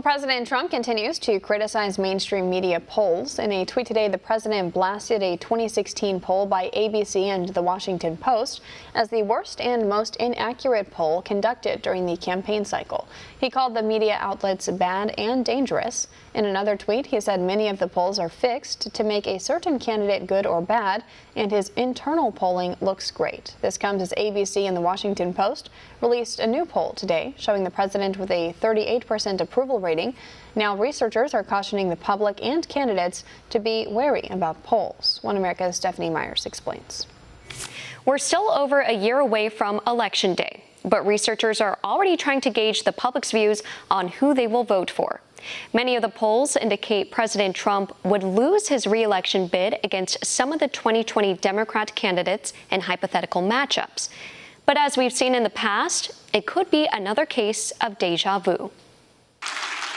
President Trump continues to criticize mainstream media polls. In a tweet today, the president blasted a 2016 poll by ABC and The Washington Post as the worst and most inaccurate poll conducted during the campaign cycle. He called the media outlets bad and dangerous. In another tweet, he said many of the polls are fixed to make a certain candidate good or bad, and his internal polling looks great. This comes as ABC and The Washington Post released a new poll today showing the president with a 38% approval rating. Now, researchers are cautioning the public and candidates to be wary about polls. One America's Stephanie Myers explains. We're still over a year away from Election Day, but researchers are already trying to gauge the public's views on who they will vote for. Many of the polls indicate President Trump would lose his re-election bid against some of the 2020 Democrat candidates in hypothetical matchups. But as we've seen in the past, it could be another case of deja vu.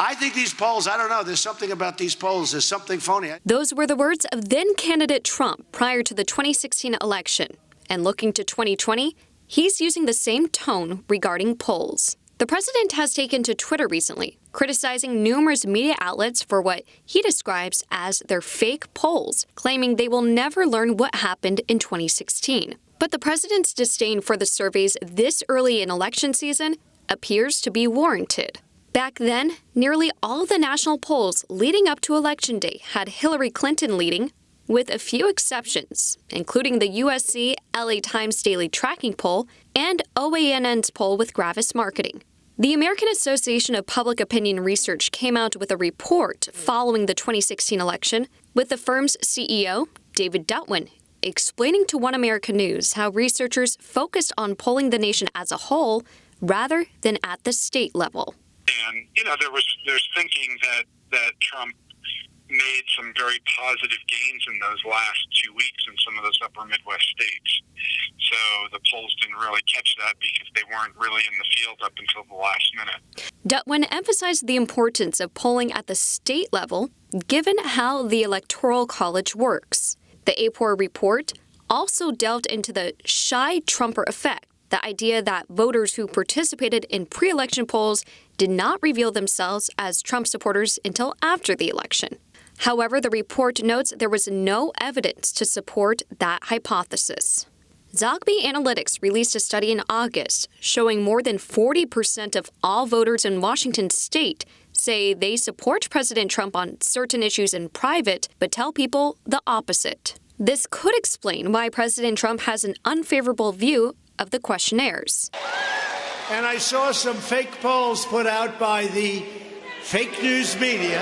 I think these polls, I don't know, there's something about these polls, there's something phony. Those were the words of then-candidate Trump prior to the 2016 election. And looking to 2020, he's using the same tone regarding polls. The president has taken to Twitter recently, criticizing numerous media outlets for what he describes as their fake polls, claiming they will never learn what happened in 2016. But the president's disdain for the surveys this early in election season appears to be warranted. Back then, nearly all the national polls leading up to Election Day had Hillary Clinton leading, with a few exceptions, including the USC LA Times Daily Tracking Poll and OANN's poll with Gravis Marketing. The American Association of Public Opinion Research came out with a report following the 2016 election, with the firm's CEO, David Dutwin, explaining to One America News how researchers focused on polling the nation as a whole rather than at the state level. And, there's thinking that Trump made some very positive gains in those last 2 weeks in some of those upper Midwest states. So the polls didn't really catch that because they weren't really in the field up until the last minute. Dutwin emphasized the importance of polling at the state level, given how the Electoral College works. The APOR report also delved into the shy Trumper effect, the idea that voters who participated in pre-election polls did not reveal themselves as Trump supporters until after the election. However, the report notes there was no evidence to support that hypothesis. Zogby Analytics released a study in August showing more than 40% of all voters in Washington state say they support President Trump on certain issues in private, but tell people the opposite. This could explain why President Trump has an unfavorable view of the questionnaires. And I saw some fake polls put out by the fake news media.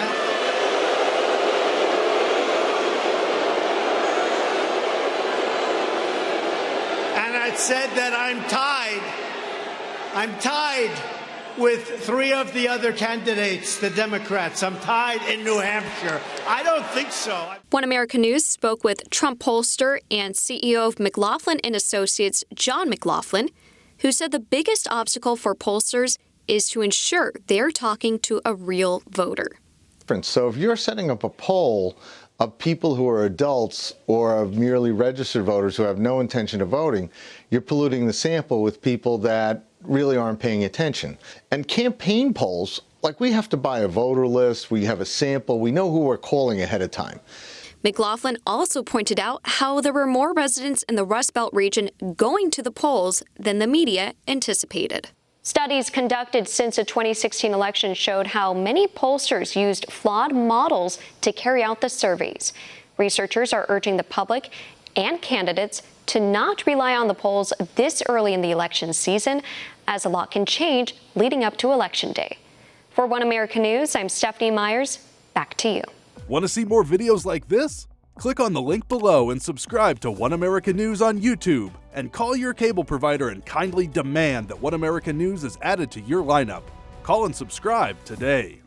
And it said that I'm tied with three of the other candidates, the Democrats. I'm tied in New Hampshire. I don't think so. One America News spoke with Trump pollster and CEO of McLaughlin and Associates, John McLaughlin, who said the biggest obstacle for pollsters is to ensure they're talking to a real voter. So if you're setting up a poll of people who are adults or of merely registered voters who have no intention of voting, you're polluting the sample with people that really aren't paying attention. And campaign polls, like we have to buy a voter list, we have a sample, we know who we're calling ahead of time. McLaughlin also pointed out how there were more residents in the Rust Belt region going to the polls than the media anticipated. Studies conducted since the 2016 election showed how many pollsters used flawed models to carry out the surveys. Researchers are urging the public and candidates to not rely on the polls this early in the election season, as a lot can change leading up to Election Day. For One America News, I'm Stephanie Myers. Back to you. Want to see more videos like this? Click on the link below and subscribe to One America News on YouTube. And call your cable provider and kindly demand that One America News is added to your lineup. Call and subscribe today.